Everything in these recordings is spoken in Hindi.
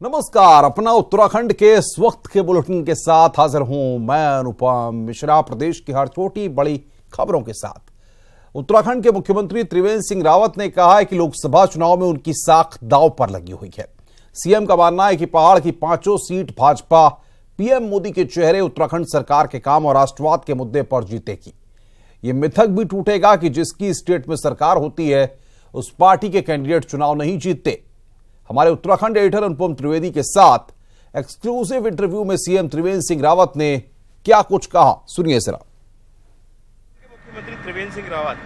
नमस्कार। अपना उत्तराखंड के इस वक्त के बुलेटिन के साथ हाजिर हूं मैं अनुपम मिश्रा, प्रदेश की हर छोटी बड़ी खबरों के साथ। उत्तराखंड के मुख्यमंत्री त्रिवेंद्र सिंह रावत ने कहा है कि लोकसभा चुनाव में उनकी साख दांव पर लगी हुई है। सीएम का मानना है कि पहाड़ की 5 सीट भाजपा पीएम मोदी के चेहरे उत्तराखंड सरकार के काम और राष्ट्रवाद के मुद्दे पर जीतेगी। यह मिथक भी टूटेगा कि जिसकी स्टेट में सरकार होती है उस पार्टी के कैंडिडेट चुनाव नहीं जीतते। हमारे उत्तराखंड एडिटर अनुपम त्रिवेदी के साथ एक्सक्लूसिव इंटरव्यू में सीएम त्रिवेंद्र सिंह रावत ने क्या कुछ कहा, सुनिए जरा। मुख्यमंत्री त्रिवेंद्र सिंह रावत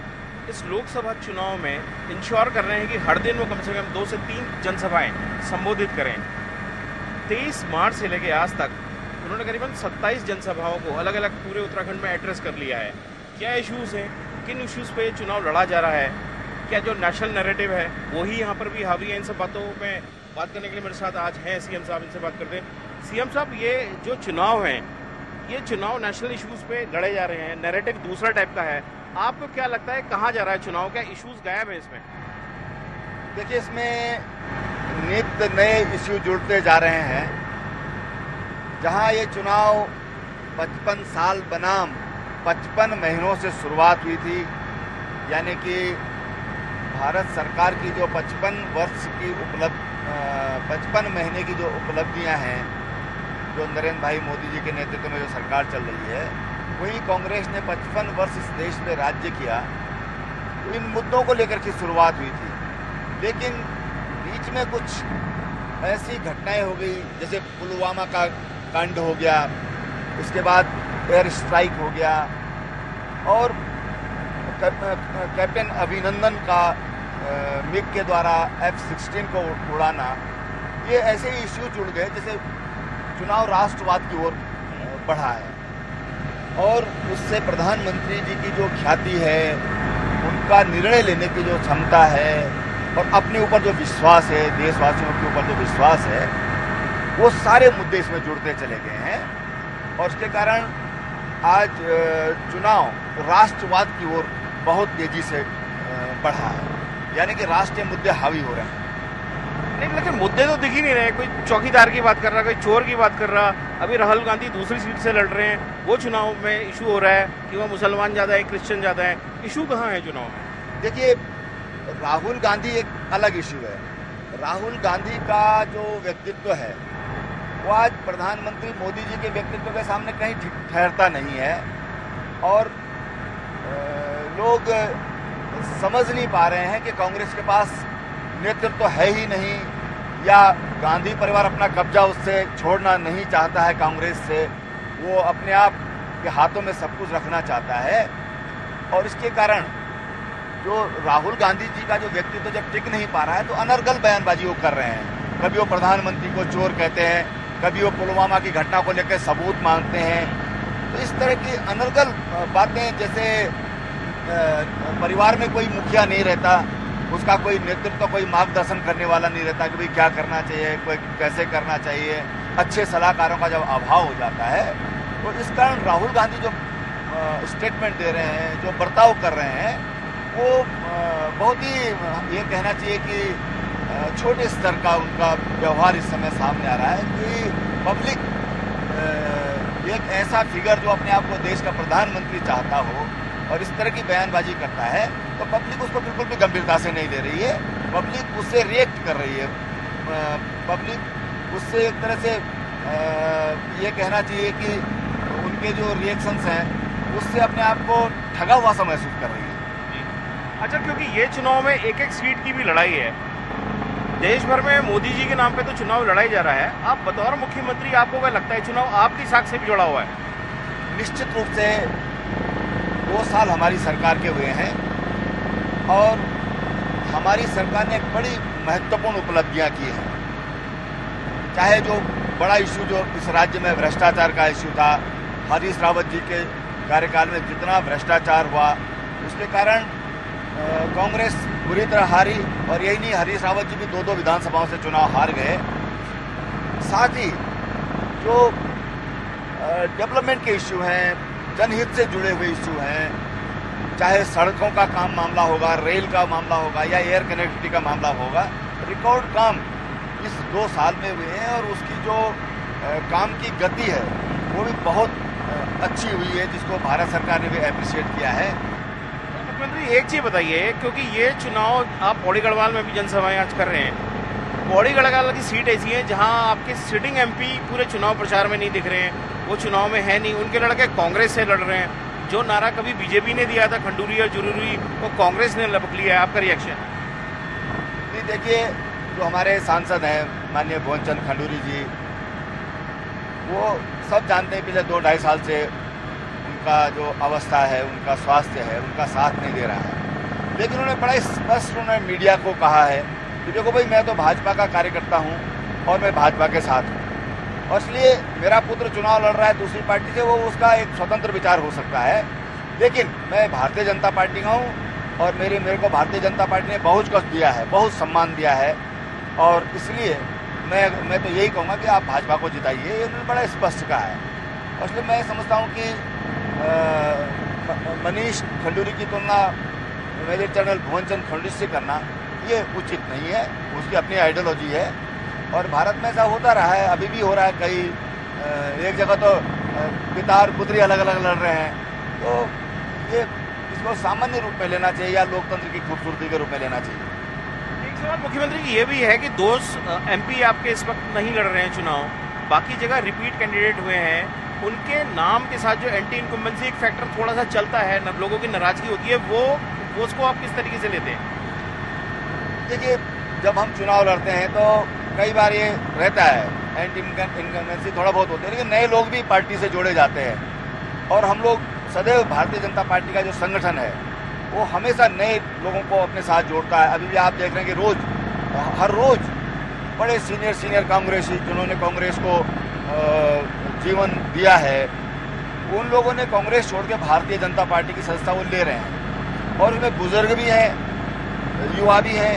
इस लोकसभा चुनाव में इंश्योर कर रहे हैं कि हर दिन वो कम से कम 2 से 3 जनसभाएं संबोधित करें। 23 मार्च से लेकर आज तक उन्होंने करीबन 27 जनसभाओं को अलग अलग पूरे उत्तराखंड में एड्रेस कर लिया है। क्या इश्यूज हैं, किन इश्यूज पे चुनाव लड़ा जा रहा है, क्या जो नेशनल नैरेटिव है वही यहाँ पर भी हावी है। इन सब बातों में बात करने के लिए मेरे साथ आज हैं सीएम साहब, इनसे बात करते हैं। सीएम साहब, ये जो चुनाव हैं, ये चुनाव नेशनल इश्यूज पे लड़े जा रहे हैं, नैरेटिव दूसरा टाइप का है। आपको क्या लगता है कहाँ जा रहा है चुनाव, क्या इश्यूज गायब है इसमें? देखिए, इसमें नित्य नए इश्यू जुड़ते जा रहे हैं। जहाँ ये चुनाव 55 साल बनाम 55 महीनों से शुरुआत हुई थी, यानी कि भारत सरकार की जो 55 वर्ष की 55 महीने की जो उपलब्धियां हैं, जो नरेंद्र भाई मोदी जी के नेतृत्व में जो सरकार चल रही है, वही कांग्रेस ने 55 वर्ष इस देश में राज्य किया। तो इन मुद्दों को लेकर के शुरुआत हुई थी, लेकिन बीच में कुछ ऐसी घटनाएं हो गई, जैसे पुलवामा का कांड हो गया, उसके बाद एयर स्ट्राइक हो गया और कैप्टन अभिनंदन का मिग के द्वारा F-16 को उड़ाना। ये ऐसे ही इश्यू जुड़ गए जैसे चुनाव राष्ट्रवाद की ओर बढ़ा है और उससे प्रधानमंत्री जी की जो ख्याति है, उनका निर्णय लेने की जो क्षमता है और अपने ऊपर जो विश्वास है, देशवासियों के ऊपर जो विश्वास है, वो सारे मुद्दे इसमें जुड़ते चले गए हैं और उसके कारण आज चुनाव राष्ट्रवाद की ओर बहुत तेजी से बढ़ा है, यानी कि राष्ट्रीय मुद्दे हावी हो रहे हैं। नहीं, लेकिन मुद्दे तो दिख ही नहीं रहे। कोई चौकीदार की बात कर रहा, कोई चोर की बात कर रहा। अभी राहुल गांधी दूसरी सीट से लड़ रहे हैं, वो चुनाव में इशू हो रहा है कि वह मुसलमान ज्यादा है, क्रिश्चियन ज्यादा है। इशू कहाँ है चुनाव में? देखिए, राहुल गांधी एक अलग इशू है। राहुल गांधी का जो व्यक्तित्व है वो आज प्रधानमंत्री मोदी जी के व्यक्तित्व के सामने कहीं ठहरता नहीं है और लोग समझ नहीं पा रहे हैं कि कांग्रेस के पास नेतृत्व तो है ही नहीं, या गांधी परिवार अपना कब्जा उससे छोड़ना नहीं चाहता है कांग्रेस से, वो अपने आप के हाथों में सब कुछ रखना चाहता है। और इसके कारण जो राहुल गांधी जी का जो व्यक्तित्व जब टिक नहीं पा रहा है तो अनर्गल बयानबाजी वो कर रहे हैं। कभी वो प्रधानमंत्री को चोर कहते हैं, कभी वो पुलवामा की घटना को लेकर सबूत मांगते हैं। तो इस तरह की अनर्गल बातें, जैसे परिवार में कोई मुखिया नहीं रहता, उसका कोई नेतृत्व, कोई मार्गदर्शन करने वाला नहीं रहता कि भाई क्या करना चाहिए, कोई कैसे करना चाहिए, अच्छे सलाहकारों का जब अभाव हो जाता है, तो इस कारण राहुल गांधी जो स्टेटमेंट दे रहे हैं, जो बर्ताव कर रहे हैं, वो बहुत ही ये कहना चाहिए कि छोटे स्तर का उनका व्यवहार इस समय सामने आ रहा है कि पब्लिक एक ऐसा फिगर जो अपने आप को देश का प्रधानमंत्री चाहता हो और इस तरह की बयानबाजी करता है, तो पब्लिक उसको बिल्कुल भी गंभीरता से नहीं ले रही है। पब्लिक उससे रिएक्ट कर रही है। पब्लिक उससे एक तरह से ये कहना चाहिए कि उनके जो रिएक्शंस हैं उससे अपने आप को ठगा हुआ सा महसूस कर रही है। अच्छा, क्योंकि ये चुनाव में एक सीट की भी लड़ाई है, देश भर में मोदी जी के नाम पे तो चुनाव लड़ाई जा रहा है। आप बतौर मुख्यमंत्री, आपको क्या लगता है चुनाव आपकी साख से भी जुड़ा हुआ है? निश्चित रूप से 2 साल हमारी सरकार के हुए हैं और हमारी सरकार ने बड़ी महत्वपूर्ण उपलब्धियां की हैं। चाहे जो बड़ा इशू जो इस राज्य में भ्रष्टाचार का इशू था, हरीश रावत जी के कार्यकाल में जितना भ्रष्टाचार हुआ, उसके कारण कांग्रेस बुरी तरह हारी और यही नहीं, हरीश रावत जी भी 2 विधानसभाओं से चुनाव हार गए। साथ ही जो डेवलपमेंट के इश्यू हैं, जनहित से जुड़े हुए इश्यू हैं, चाहे सड़कों का काम मामला होगा, रेल का मामला होगा या एयर कनेक्टिविटी का मामला होगा, रिकॉर्ड काम इस 2 साल में हुए हैं और उसकी जो काम की गति है वो भी बहुत अच्छी हुई है, जिसको भारत सरकार ने भी अप्रिशिएट किया है। मुख्यमंत्री एक चीज बताइए, क्योंकि ये चुनाव आप पौड़ी गढ़वाल में भी जनसभाएं आज कर रहे हैं, पौड़ी गढ़वाल की सीट ऐसी है जहां आपके सिटिंग एमपी पूरे चुनाव प्रचार में नहीं दिख रहे हैं, वो चुनाव में है नहीं, उनके लड़के कांग्रेस से लड़ रहे हैं। जो नारा कभी बीजेपी ने दिया था खंडूरी और जुरूरी, वो कांग्रेस ने लपक लिया है। आपका रिएक्शन? नहीं, देखिए, जो हमारे सांसद हैं माननीय भुवनचंद खंडूरी जी, वो सब जानते हैं पिछले 2-2.5 साल से उनका जो अवस्था है, उनका स्वास्थ्य है, उनका साथ नहीं दे रहा है। लेकिन उन्होंने बड़ा स्पष्ट उन्होंने मीडिया को कहा है कि देखो भाई, मैं तो भाजपा का कार्यकर्ता हूँ और मैं भाजपा के साथ हूँ, और इसलिए मेरा पुत्र चुनाव लड़ रहा है दूसरी पार्टी से, वो उसका एक स्वतंत्र विचार हो सकता है, लेकिन मैं भारतीय जनता पार्टी का हूँ और मेरे को भारतीय जनता पार्टी ने बहुत कुछ दिया है, बहुत सम्मान दिया है, और इसलिए मैं तो यही कहूँगा कि आप भाजपा को जिताइए। ये उन्होंने बड़ा स्पष्ट कहा है। और इसलिए मैं समझता हूँ कि मनीष खंडूरी की तुलना मेजर जनरल भुवनचंद खंडूरी से करना ये उचित नहीं है। उसकी अपनी आइडियोलॉजी है और भारत में ऐसा होता रहा है, अभी भी हो रहा है। कई एक जगह तो पिता और पुत्री अलग अलग लड़ रहे हैं, तो ये इसको सामान्य रूप में लेना चाहिए या लोकतंत्र की खूबसूरती के रूप में लेना चाहिए। एक सवाल मुख्यमंत्री की ये भी है कि 2 एमपी आपके इस वक्त नहीं लड़ रहे हैं चुनाव, बाकी जगह रिपीट कैंडिडेट हुए हैं, उनके नाम के साथ जो एंटी इनकम्बेंसी एक फैक्टर थोड़ा सा चलता है, लोगों की नाराजगी होती है, वो उसको आप किस तरीके से लेते हैं? देखिए, जब हम चुनाव लड़ते हैं तो कई बार ये रहता है, एंटी इनकम्बेंसी थोड़ा बहुत होती है, लेकिन नए लोग भी पार्टी से जोड़े जाते हैं। और हम लोग सदैव भारतीय जनता पार्टी का जो संगठन है वो हमेशा नए लोगों को अपने साथ जोड़ता है। अभी भी आप देख रहे हैं कि हर रोज बड़े सीनियर कांग्रेसी जिन्होंने कांग्रेस को जीवन दिया है, उन लोगों ने कांग्रेस छोड़ के भारतीय जनता पार्टी की सदस्यता वो ले रहे हैं। और उसमें बुजुर्ग भी हैं, युवा भी हैं,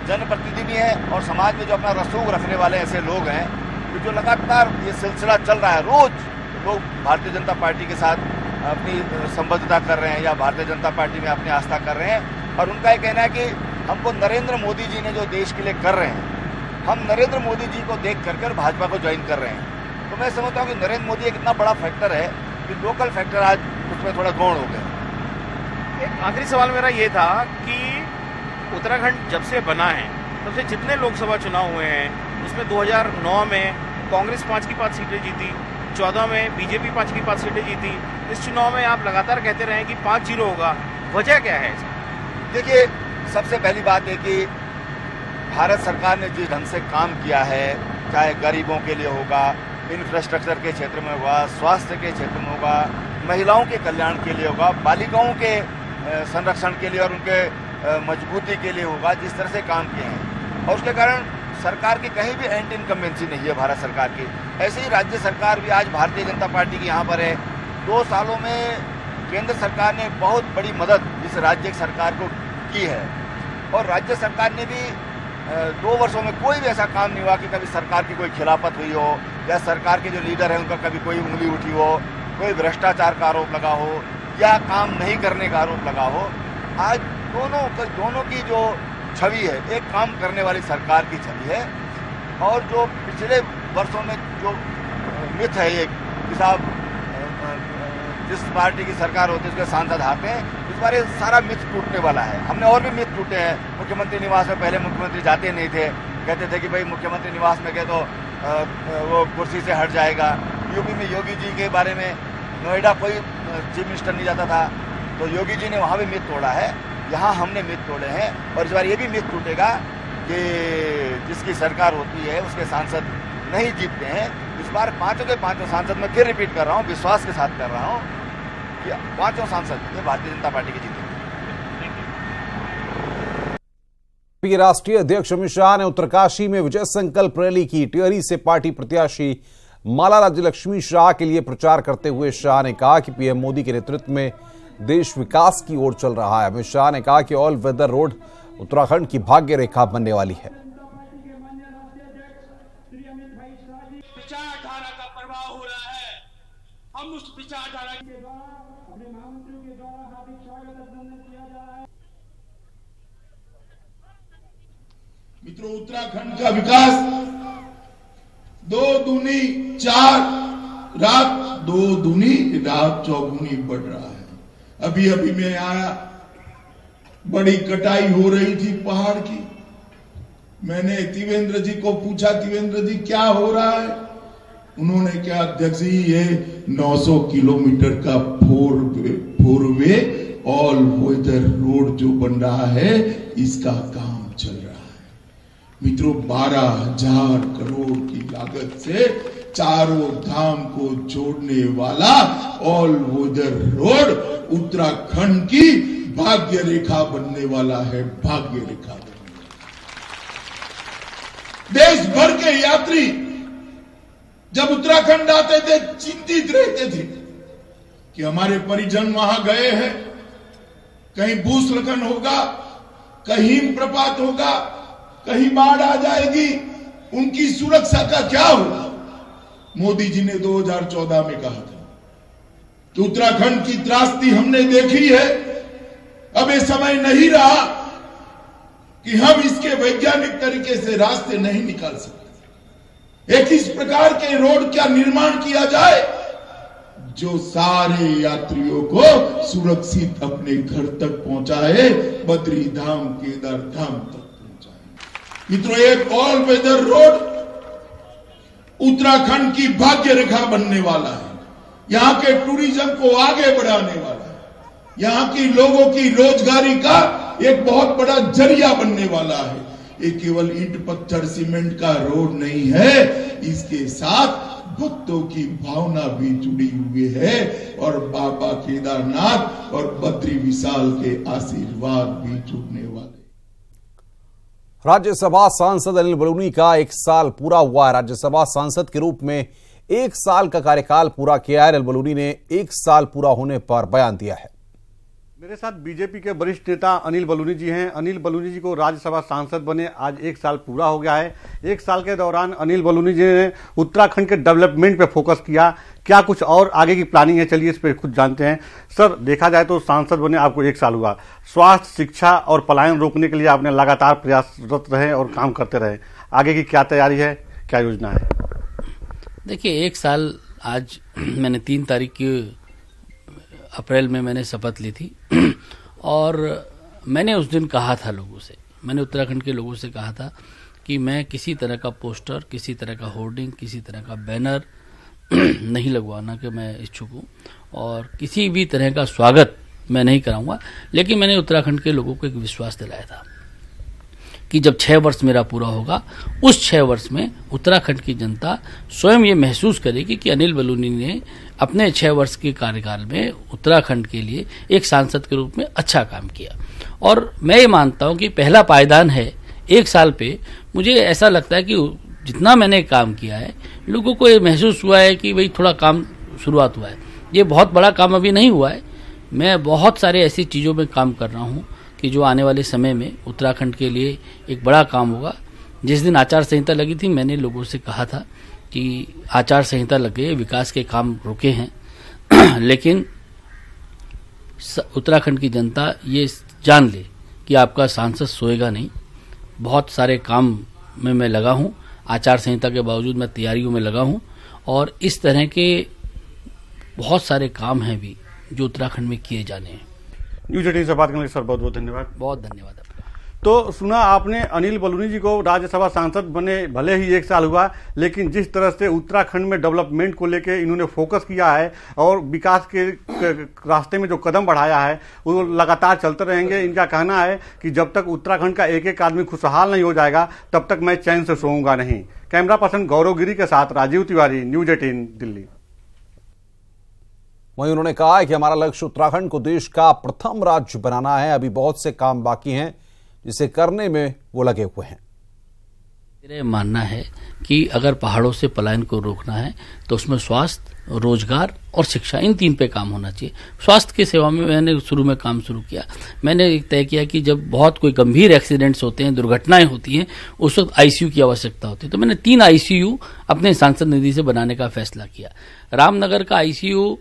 जनप्रतिनिधि भी हैं, और समाज में जो अपना रसूख रखने वाले ऐसे लोग हैं कि जो लगातार ये सिलसिला चल रहा है, रोज लोग भारतीय जनता पार्टी के साथ अपनी संबद्धता कर रहे हैं या भारतीय जनता पार्टी में अपनी आस्था कर रहे हैं। और उनका ये कहना है कि हमको नरेंद्र मोदी जी ने जो देश के लिए कर रहे हैं, हम नरेंद्र मोदी जी को देख कर भाजपा को ज्वाइन कर रहे हैं। तो मैं समझता हूँ कि नरेंद्र मोदी एक इतना बड़ा फैक्टर है कि लोकल फैक्टर आज उसमें थोड़ा गौण हो गए। एक आखिरी सवाल मेरा ये था कि उत्तराखंड जब से बना है तब से जितने लोकसभा चुनाव हुए हैं उसमें 2009 में कांग्रेस 5 की 5 सीटें जीती, 14 में बीजेपी 5 की 5 सीटें जीती, इस चुनाव में आप लगातार कहते रहे कि 5-0 होगा, वजह क्या है? देखिए, सबसे पहली बात है कि भारत सरकार ने जिस ढंग से काम किया है, चाहे गरीबों के लिए होगा, इंफ्रास्ट्रक्चर के क्षेत्र में होगा, स्वास्थ्य के क्षेत्र में होगा, महिलाओं के कल्याण के लिए होगा, बालिकाओं के संरक्षण के लिए और उनके मजबूती के लिए होगा, जिस तरह से काम किए हैं, और उसके कारण सरकार की कहीं भी एंटी इनकम्बेंसी नहीं है भारत सरकार की। ऐसे ही राज्य सरकार भी आज भारतीय जनता पार्टी की यहाँ पर है। 2 सालों में केंद्र सरकार ने बहुत बड़ी मदद इस राज्य सरकार को की है, और राज्य सरकार ने भी 2 वर्षों में कोई भी ऐसा काम नहीं हुआ कि कभी सरकार की कोई खिलाफत हुई हो या सरकार के जो लीडर हैं उनका कभी कोई उंगली उठी हो, कोई भ्रष्टाचार का आरोप लगा हो या काम नहीं करने का आरोप लगा हो। आज दोनों की जो छवि है, एक काम करने वाली सरकार की छवि है, और जो पिछले वर्षों में जो मिथ है ये कि साहब जिस पार्टी की सरकार होती है उसके सांसद हारते हैं, इस बार ये सारा मिथ टूटने वाला है। हमने और भी मिथ टूटे हैं। मुख्यमंत्री निवास में पहले मुख्यमंत्री जाते नहीं थे, कहते थे कि भाई मुख्यमंत्री निवास में गए तो वो कुर्सी से हट जाएगा। यूपी में योगी जी के बारे में नोएडा कोई चीफ मिनिस्टर नहीं जाता था, तो योगी जी ने वहाँ भी मिथ तोड़ा है, यहाँ हमने मिथ तोड़े हैं। और इस बार ये भी मिथ टूटेगा कि जिसकी सरकार होती है उसके सांसद नहीं जीतते हैं। इस बार 5 के 5 सांसद, मैं फिर रिपीट कर रहा हूँ, विश्वास के साथ कर रहा हूँ कि 5 सांसद ये भारतीय जनता पार्टी के जीतेंगे। राष्ट्रीय अध्यक्ष अमित शाह ने उत्तरकाशी में विजय संकल्प रैली की। टिहरी से पार्टी प्रत्याशी माला राज्य लक्ष्मी शाह के लिए प्रचार करते हुए शाह ने कहा कि पीएम मोदी के नेतृत्व में देश विकास की ओर चल रहा है। अमित शाह ने कहा कि ऑल वेदर रोड उत्तराखंड की भाग्य रेखा बनने वाली है। विचारधारा का प्रवाह हो रहा है, हम उस विचारधारा के द्वारा अपने महामंत्रियों के द्वारा हार्दिक स्वागत अभिनंदन किया जा रहा है। मित्रों, उत्तराखंड का विकास 2 दूनी 4, रात 2 दूनी रात चौगुनी बढ़ रहा है। अभी अभी मैं आया, बड़ी कटाई हो रही थी पहाड़ की। मैंने त्रिवेंद्र जी को पूछा, त्रिवेंद्र जी क्या हो रहा है? उन्होंने कहा, अध्यक्ष जी ये 900 किलोमीटर का four way all weather road जो बन रहा है, इसका काम चल रहा है। मित्रों, 12,000 करोड़ की लागत से चारों धाम को जोड़ने वाला ऑल वेदर रोड उत्तराखंड की भाग्य रेखा बनने वाला है। भाग्य रेखा बनने वाला। देश भर के यात्री जब उत्तराखंड आते थे चिंतित रहते थे कि हमारे परिजन वहां गए हैं, कहीं भूस्खलन होगा, कहीं हिमप्रपात होगा, कहीं बाढ़ आ जाएगी, उनकी सुरक्षा का क्या होगा। मोदी जी ने 2014 में कहा था कि उत्तराखंड की त्रासदी हमने देखी है, अब ये समय नहीं रहा कि हम इसके वैज्ञानिक तरीके से रास्ते नहीं निकाल सकते। एक इस प्रकार के रोड का निर्माण किया जाए जो सारे यात्रियों को सुरक्षित अपने घर तक पहुंचाए, बद्री धाम केदार धाम तक पहुंचाए। मित्रों, एक ऑल वेदर रोड उत्तराखंड की भाग्य रेखा बनने वाला है। यहां के टूरिज्म को आगे बढ़ाने वाला है। यहां की लोगों की रोजगारी का एक बहुत बड़ा जरिया बनने वाला है। ये केवल ईंट पत्थर सीमेंट का रोड नहीं है, इसके साथ भक्तों की भावना भी जुड़ी हुई है और बाबा केदारनाथ और बद्री विशाल के आशीर्वाद भी जुड़ने वाले। राज्यसभा सांसद अनिल बलूनी का 1 साल पूरा हुआ है। राज्यसभा सांसद के रूप में 1 साल का कार्यकाल पूरा किया है। अनिल बलूनी ने 1 साल पूरा होने पर बयान दिया है। मेरे साथ बीजेपी के वरिष्ठ नेता अनिल बलूनी जी हैं। अनिल बलूनी जी को राज्यसभा सांसद बने आज 1 साल पूरा हो गया है। 1 साल के दौरान अनिल बलूनी जी ने उत्तराखंड के डेवलपमेंट पे फोकस किया। क्या कुछ और आगे की प्लानिंग है, चलिए इस पर खुद जानते हैं। सर, देखा जाए तो सांसद बने आपको 1 साल हुआ, स्वास्थ्य, शिक्षा और पलायन रोकने के लिए आपने लगातार प्रयासरत रहे और काम करते रहे। आगे की क्या तैयारी है, क्या योजना है? देखिए, 1 साल आज मैंने 3 तारीख अप्रैल में मैंने शपथ ली थी और मैंने उस दिन कहा था लोगों से, मैंने उत्तराखंड के लोगों से कहा था कि मैं किसी तरह का पोस्टर, किसी तरह का होर्डिंग, किसी तरह का बैनर नहीं लगवाना कि मैं इच्छुक हूँ और किसी भी तरह का स्वागत मैं नहीं कराऊंगा। लेकिन मैंने उत्तराखंड के लोगों को एक विश्वास दिलाया था कि जब 6 वर्ष मेरा पूरा होगा, उस 6 वर्ष में उत्तराखंड की जनता स्वयं ये महसूस करेगी कि अनिल बलूनी ने अपने 6 वर्ष के कार्यकाल में उत्तराखंड के लिए एक सांसद के रूप में अच्छा काम किया। और मैं ये मानता हूं कि पहला पायदान है 1 साल पे। मुझे ऐसा लगता है कि जितना मैंने काम किया है, लोगों को ये महसूस हुआ है कि भाई थोड़ा काम शुरुआत हुआ है। ये बहुत बड़ा काम अभी नहीं हुआ है। मैं बहुत सारे ऐसी चीज़ों में काम कर रहा हूँ कि जो आने वाले समय में उत्तराखंड के लिए एक बड़ा काम होगा। जिस दिन आचार संहिता लगी थी, मैंने लोगों से कहा था कि आचार संहिता लग गई, विकास के काम रुके हैं लेकिन उत्तराखंड की जनता ये जान ले कि आपका सांसद सोएगा नहीं। बहुत सारे काम में मैं लगा हूँ, आचार संहिता के बावजूद मैं तैयारियों में लगा हूँ और इस तरह के बहुत सारे काम हैं भी जो उत्तराखंड में किए जाने हैं। न्यूज 18 से बात करने के लिए सर बहुत बहुत धन्यवाद। बहुत धन्यवाद आपका। तो सुना आपने, अनिल बलूनी जी को राज्यसभा सांसद बने भले ही 1 साल हुआ, लेकिन जिस तरह से उत्तराखंड में डेवलपमेंट को लेकर इन्होंने फोकस किया है और विकास के रास्ते में जो कदम बढ़ाया है वो लगातार चलते रहेंगे। इनका कहना है कि जब तक उत्तराखंड का एक एक आदमी खुशहाल नहीं हो जाएगा तब तक मैं चैन से सोऊंगा नहीं। कैमरा पर्सन गौरव गिरी के साथ राजीव तिवारी, न्यूज 18 दिल्ली। वहीं उन्होंने कहा है कि हमारा लक्ष्य उत्तराखंड को देश का प्रथम राज्य बनाना है। अभी बहुत से काम बाकी हैं जिसे करने में वो लगे हुए हैं। मेरा मानना है कि अगर पहाड़ों से पलायन को रोकना है तो उसमें स्वास्थ्य, रोजगार और शिक्षा, इन 3 पे काम होना चाहिए। स्वास्थ्य की सेवा में मैंने शुरू में काम शुरू किया। मैंने तय किया कि जब बहुत कोई गंभीर एक्सीडेंट्स होते हैं, दुर्घटनाएं होती हैं, उस वक्त आईसीयू की आवश्यकता होती है। तो मैंने 3 आईसीयू अपने सांसद निधि से बनाने का फैसला किया। रामनगर का आईसीयू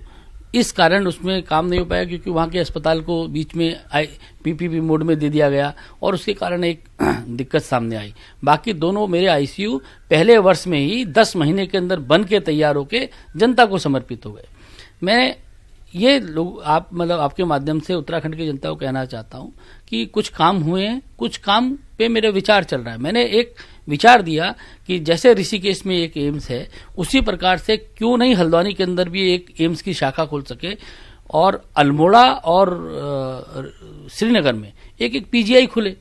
इस कारण उसमें काम नहीं हो पाया, क्योंकि वहां के अस्पताल को बीच में पीपीपी मोड में दे दिया गया और उसके कारण एक दिक्कत सामने आई। बाकी दोनों मेरे आईसीयू पहले वर्ष में ही 10 महीने के अंदर बन के तैयार होके जनता को समर्पित हो गए। मैं ये लोग आपके माध्यम से उत्तराखंड की जनता को कहना चाहता हूं कि कुछ काम हुए हैं, कुछ काम पे मेरे विचार चल रहा है। मैंने एक विचार दिया कि जैसे ऋषिकेश में एक एम्स है, उसी प्रकार से क्यों नहीं हल्द्वानी के अंदर भी एक एम्स की शाखा खोल सके, और अल्मोड़ा और श्रीनगर में एक एक पीजीआई खुले।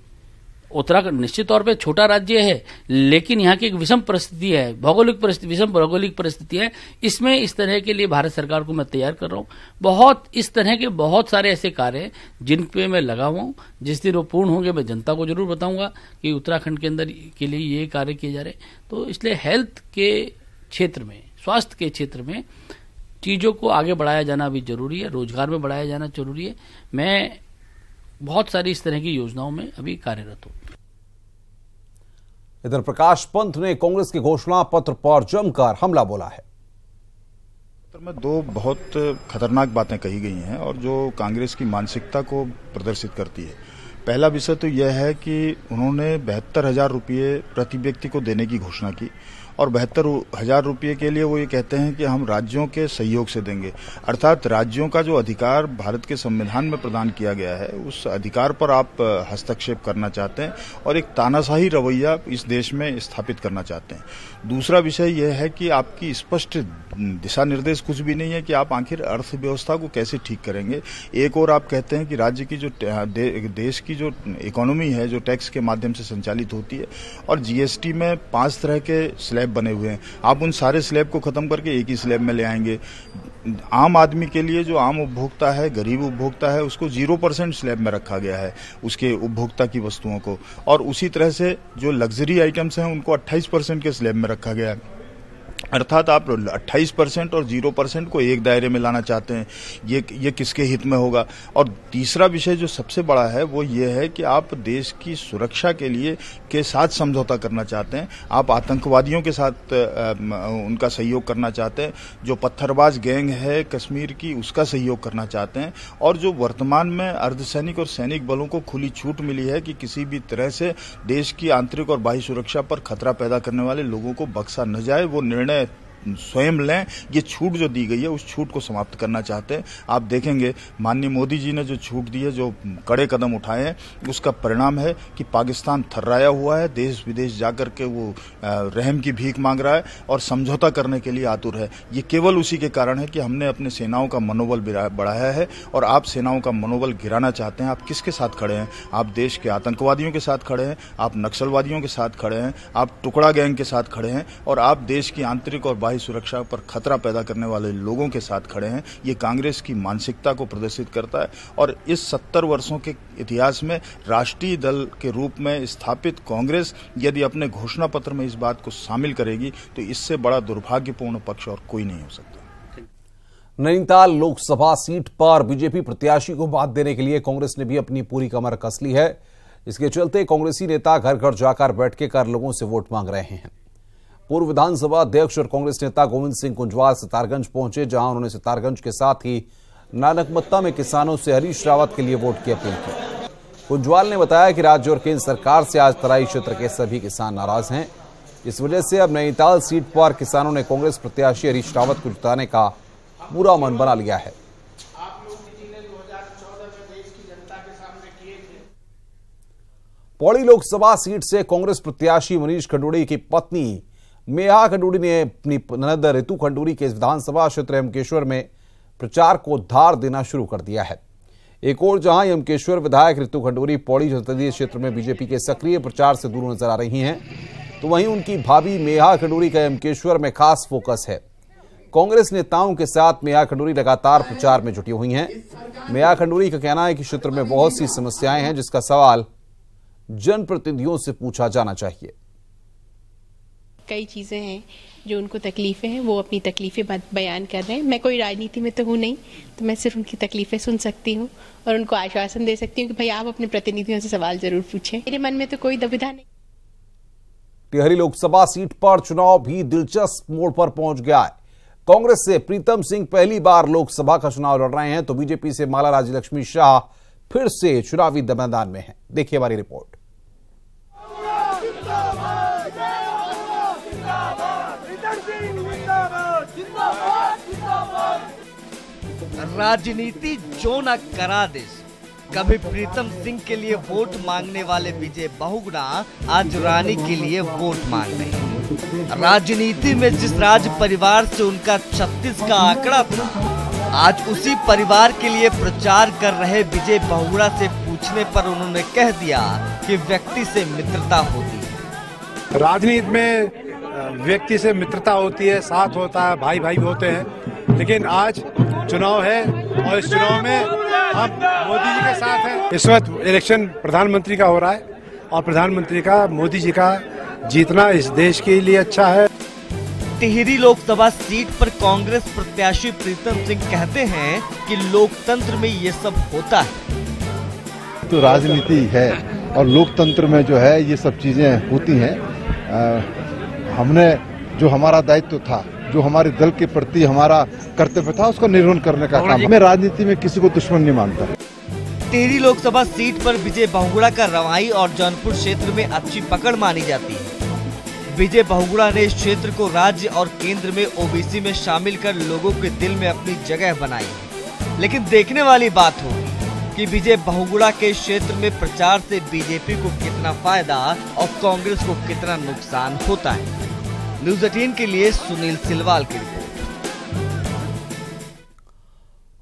उत्तराखंड निश्चित तौर पे छोटा राज्य है, लेकिन यहाँ की एक विषम परिस्थिति है, विषम भौगोलिक परिस्थिति है। इसमें इस तरह के लिए भारत सरकार को मैं तैयार कर रहा हूँ। इस तरह के बहुत सारे ऐसे कार्य हैं जिन पे मैं लगा हुआ हूँ। जिस दिन वो पूर्ण होंगे मैं जनता को जरूर बताऊंगा कि उत्तराखंड के अंदर के लिए ये कार्य किए जा रहे हैं। तो इसलिए हेल्थ के क्षेत्र में, स्वास्थ्य के क्षेत्र में चीजों को आगे बढ़ाया जाना भी जरूरी है, रोजगार में बढ़ाया जाना जरूरी है। मैं बहुत सारी इस तरह की योजनाओं में अभी कार्यरत हूं। इधर प्रकाश पंत ने कांग्रेस के घोषणा पत्र पर जमकर हमला बोला है। में 2 बहुत खतरनाक बातें कही गई हैं और जो कांग्रेस की मानसिकता को प्रदर्शित करती है। पहला विषय तो यह है कि उन्होंने 72,000 रुपये प्रति व्यक्ति को देने की घोषणा की और 72,000 रुपये के लिए वो ये कहते हैं कि हम राज्यों के सहयोग से देंगे। अर्थात राज्यों का जो अधिकार भारत के संविधान में प्रदान किया गया है, उस अधिकार पर आप हस्तक्षेप करना चाहते हैं और एक तानाशाही रवैया इस देश में स्थापित करना चाहते हैं। दूसरा विषय यह है कि आपकी स्पष्ट दिशा निर्देश कुछ भी नहीं है कि आप आखिर अर्थव्यवस्था को कैसे ठीक करेंगे। एक और आप कहते हैं कि राज्य की जो देश की जो इकोनॉमी है, जो टैक्स के माध्यम से संचालित होती है, और जीएसटी में 5 तरह के स्लैब बने हुए हैं, आप उन सारे स्लैब को खत्म करके एक ही स्लैब में ले आएंगे। आम आदमी के लिए, जो आम उपभोक्ता है, गरीब उपभोक्ता है, उसको 0% स्लैब में रखा गया है उसके उपभोक्ता की वस्तुओं को, और उसी तरह से जो लग्जरी आइटम्स हैं उनको 28% के स्लैब में रखा गया है। अर्थात आप 28% और 0% को एक दायरे में लाना चाहते हैं। ये किसके हित में होगा। और तीसरा विषय जो सबसे बड़ा है वो ये है कि आप देश की सुरक्षा के साथ समझौता करना चाहते हैं। आप आतंकवादियों के साथ उनका सहयोग करना चाहते हैं। जो पत्थरबाज गैंग है कश्मीर की, उसका सहयोग करना चाहते हैं। और जो वर्तमान में अर्धसैनिक और सैनिक बलों को खुली छूट मिली है कि किसी भी तरह से देश की आंतरिक और बाह्य सुरक्षा पर खतरा पैदा करने वाले लोगों को बख्शा न जाए, वो निर्णय स्वयं लें। ये छूट जो दी गई है उस छूट को समाप्त करना चाहते हैं। आप देखेंगे माननीय मोदी जी ने जो छूट दी है, जो कड़े कदम उठाए हैं, उसका परिणाम है कि पाकिस्तान थर्राया हुआ है, देश विदेश जाकर के वो रहम की भीख मांग रहा है और समझौता करने के लिए आतुर है। ये केवल उसी के कारण है कि हमने अपने सेनाओं का मनोबल बढ़ाया है और आप सेनाओं का मनोबल गिराना चाहते हैं। आप किसके साथ खड़े हैं? आप देश के आतंकवादियों के साथ खड़े हैं, आप नक्सलवादियों के साथ खड़े हैं, आप टुकड़ा गैंग के साथ खड़े हैं और आप देश की आंतरिक और सुरक्षा पर खतरा पैदा करने वाले लोगों के साथ खड़े हैं। ये कांग्रेस की मानसिकता को प्रदर्शित करता है और इस 70 वर्षों के इतिहास में राष्ट्रीय दल के रूप में स्थापित कांग्रेस यदि अपने घोषणा पत्र में इस बात को शामिल करेगी तो इससे बड़ा दुर्भाग्यपूर्ण पक्ष और कोई नहीं हो सकता। नैनीताल लोकसभा सीट पर बीजेपी प्रत्याशी को बात देने के लिए कांग्रेस ने भी अपनी पूरी कमर कस ली है। इसके चलते कांग्रेसी नेता घर घर जाकर बैठक कर लोगों से वोट मांग रहे हैं। पूर्व विधानसभा अध्यक्ष और कांग्रेस नेता गोविंद सिंह कुंजवाल सितारगंज पहुंचे, जहां उन्होंने सितारगंज के साथ ही नानकमत्ता में किसानों से हरीश रावत के लिए वोट की अपील की। कुंजवाल ने बताया कि राज्य और केंद्र सरकार से आज तराई क्षेत्र के सभी किसान नाराज हैं। इस वजह से अब नैनीताल सीट पर किसानों ने कांग्रेस प्रत्याशी हरीश रावत को जिताने का पूरा मन बना लिया है। पौड़ी लोकसभा सीट से कांग्रेस प्रत्याशी मनीष खंडूड़ी की पत्नी मेहा खंडूड़ी ने अपनी ननद ऋतु खंडूड़ी के विधानसभा क्षेत्र यमकेश्वर में प्रचार को धार देना शुरू कर दिया है। एक और जहां यमकेश्वर विधायक ऋतु खंडूड़ी पौड़ी संसदीय क्षेत्र में बीजेपी के सक्रिय प्रचार से दूर नजर आ रही हैं, तो वहीं उनकी भाभी मेहा खंडूड़ी का यमकेश्वर में खास फोकस है। कांग्रेस नेताओं के साथ मेहा खंडूड़ी लगातार प्रचार में जुटी हुई हैं। मेहा खंडूड़ी का कहना है कि क्षेत्र में बहुत सी समस्याएं हैं, जिसका सवाल जनप्रतिनिधियों से पूछा जाना चाहिए। कई चीजें हैं जो उनको तकलीफें हैं, वो अपनी तकलीफें बयान कर रहे हैं। मैं कोई राजनीति में तो हूँ नहीं, तो मैं सिर्फ उनकी तकलीफें सुन सकती हूँ और उनको आश्वासन दे सकती हूँ कि भाई आप अपने प्रतिनिधियों से सवाल जरूर पूछें। मेरे मन में तो कोई दुविधा नहीं। टिहरी लोकसभा सीट पर चुनाव भी दिलचस्प मोड़ पर पहुंच गया है। कांग्रेस से प्रीतम सिंह पहली बार लोकसभा का चुनाव लड़ रहे हैं, तो बीजेपी से माला राज्यलक्ष्मी शाह फिर से चुनावी मैदान में हैं। देखिए हमारी रिपोर्ट। राजनीति जो न करा देश, कभी प्रीतम सिंह के लिए वोट मांगने वाले विजय बहुगुणा आज रानी के लिए वोट मांग रहे हैं। राजनीति में जिस राज परिवार से उनका 36 का आंकड़ा था, आज उसी परिवार के लिए प्रचार कर रहे विजय बहुगुणा से पूछने पर उन्होंने कह दिया कि व्यक्ति से मित्रता होती है। राजनीति में व्यक्ति से मित्रता होती है, साथ होता है, भाई भाई होते हैं, लेकिन आज चुनाव है और इस चुनाव में हम मोदी जी के साथ हैं। इस वक्त इलेक्शन प्रधानमंत्री का हो रहा है और प्रधानमंत्री का, मोदी जी का जीतना इस देश के लिए अच्छा है। टिहरी लोकसभा सीट पर कांग्रेस प्रत्याशी प्रीतम सिंह कहते हैं कि लोकतंत्र में ये सब होता है। तो राजनीति है और लोकतंत्र में जो है ये सब चीजें होती हैं। हमने जो हमारा दायित्व था, जो हमारे दल के प्रति हमारा कर्तव्य था, उसका निर्वहन करने का काम। मैं राजनीति में किसी को दुश्मन नहीं मानता। टिहरी लोकसभा सीट पर विजय बहुगुणा का रवाई और जौनपुर क्षेत्र में अच्छी पकड़ मानी जाती है। विजय बहुगुणा ने इस क्षेत्र को राज्य और केंद्र में ओबीसी में शामिल कर लोगों के दिल में अपनी जगह बनाई है। लेकिन देखने वाली बात होगी कि विजय बहुगुणा के क्षेत्र में प्रचार से बीजेपी को कितना फायदा और कांग्रेस को कितना नुकसान होता है। न्यूज़ 18 के लिए सुनील सिलवाल की रिपोर्ट।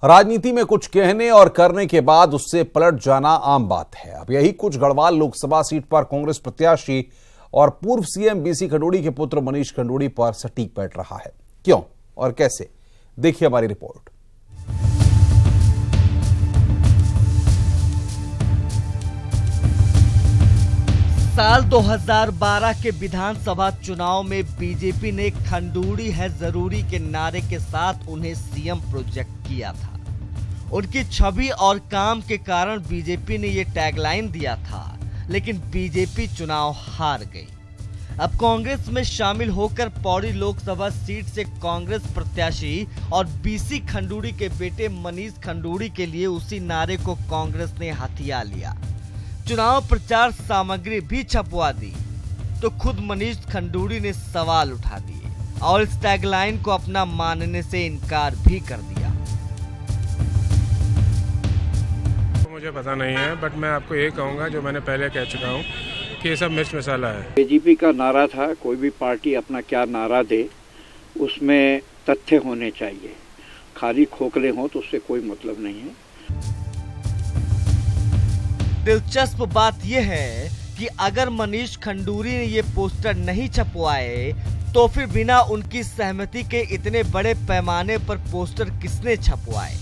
राजनीति में कुछ कहने और करने के बाद उससे पलट जाना आम बात है। अब यही कुछ गढ़वाल लोकसभा सीट पर कांग्रेस प्रत्याशी और पूर्व सीएम बीसी खंडूड़ी के पुत्र मनीष खंडूड़ी पर सटीक बैठ रहा है। क्यों और कैसे, देखिए हमारी रिपोर्ट। साल 2012 के विधानसभा चुनाव में बीजेपी ने खंडूड़ी है जरूरी के नारे के साथ उन्हें सीएम प्रोजेक्ट किया था। उनकी छवि और काम के कारण बीजेपी ने ये टैगलाइन दिया था, लेकिन बीजेपी चुनाव हार गई। अब कांग्रेस में शामिल होकर पौड़ी लोकसभा सीट से कांग्रेस प्रत्याशी और बीसी खंडूड़ी के बेटे मनीष खंडूड़ी के लिए उसी नारे को कांग्रेस ने हथिया लिया। चुनाव प्रचार सामग्री भी छपवा दी तो खुद मनीष खंडूड़ी ने सवाल उठा दिए और इस टैगलाइन को अपना मानने से इनकार भी कर दिया। मुझे पता नहीं है, बट मैं आपको ये कहूँगा जो मैंने पहले कह चुका हूँ कि ये सब मिर्च मसाला है। बीजेपी का नारा था, कोई भी पार्टी अपना क्या नारा दे उसमें तथ्य होने चाहिए, खाली खोखले हों तो उससे कोई मतलब नहीं है। दिलचस्प बात यह है कि अगर मनीष खंडूड़ी ने ये पोस्टर नहीं छपवाए तो फिर बिना उनकी सहमति के इतने बड़े पैमाने पर पोस्टर किसने छपवाए।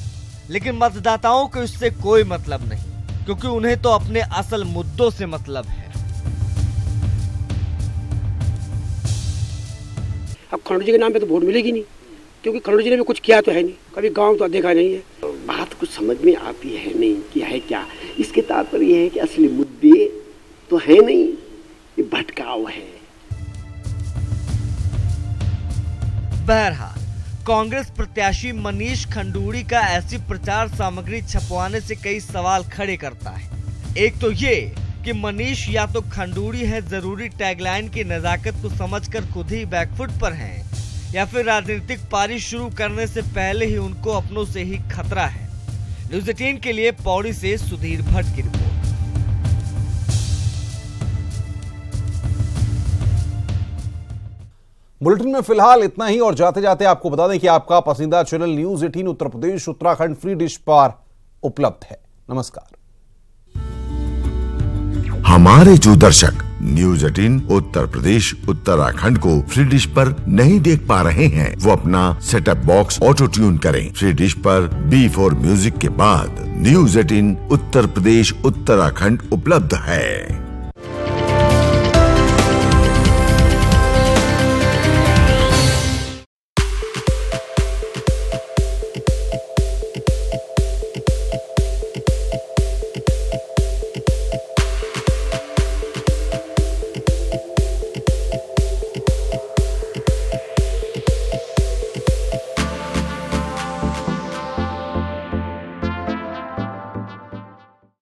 लेकिन मतदाताओं को इससे कोई मतलब नहीं, क्योंकि उन्हें तो अपने असल मुद्दों से मतलब है। अब खंडूड़ी के नाम पे तो वोट मिलेगी नहीं, क्योंकि खंडूड़ी ने भी कुछ किया तो है नहीं, कभी गांव तो देखा नहीं है। बात कुछ समझ में आती है नहीं कि है क्या। इसके तात्पर्य यह है कि असली मुद्दे तो है नहीं, ये भटकाव है। बहरहाल कांग्रेस प्रत्याशी मनीष खंडूड़ी का ऐसी प्रचार सामग्री छपवाने से कई सवाल खड़े करता है। एक तो ये कि मनीष या तो खंडूड़ी है जरूरी टैगलाइन की नजाकत को समझकर खुद ही बैकफुट पर हैं, या फिर राजनीतिक पारी शुरू करने से पहले ही उनको अपनों से ही खतरा है। न्यूज़ 18 के लिए पौड़ी से सुधीर भट्ट की रिपोर्ट। बुलेटिन में फिलहाल इतना ही और जाते जाते आपको बता दें कि आपका पसंदीदा channel news 18 Uttar Pradesh Uttarakhand free dish पर उपलब्ध है। नमस्कार। हमारे जो दर्शक न्यूज़ 18 उत्तर प्रदेश उत्तराखंड को फ्री डिश पर नहीं देख पा रहे हैं, वो अपना सेटअप बॉक्स ऑटो ट्यून करें। फ्री डिश पर B4 म्यूजिक के बाद न्यूज़ 18 उत्तर प्रदेश उत्तराखंड उपलब्ध है।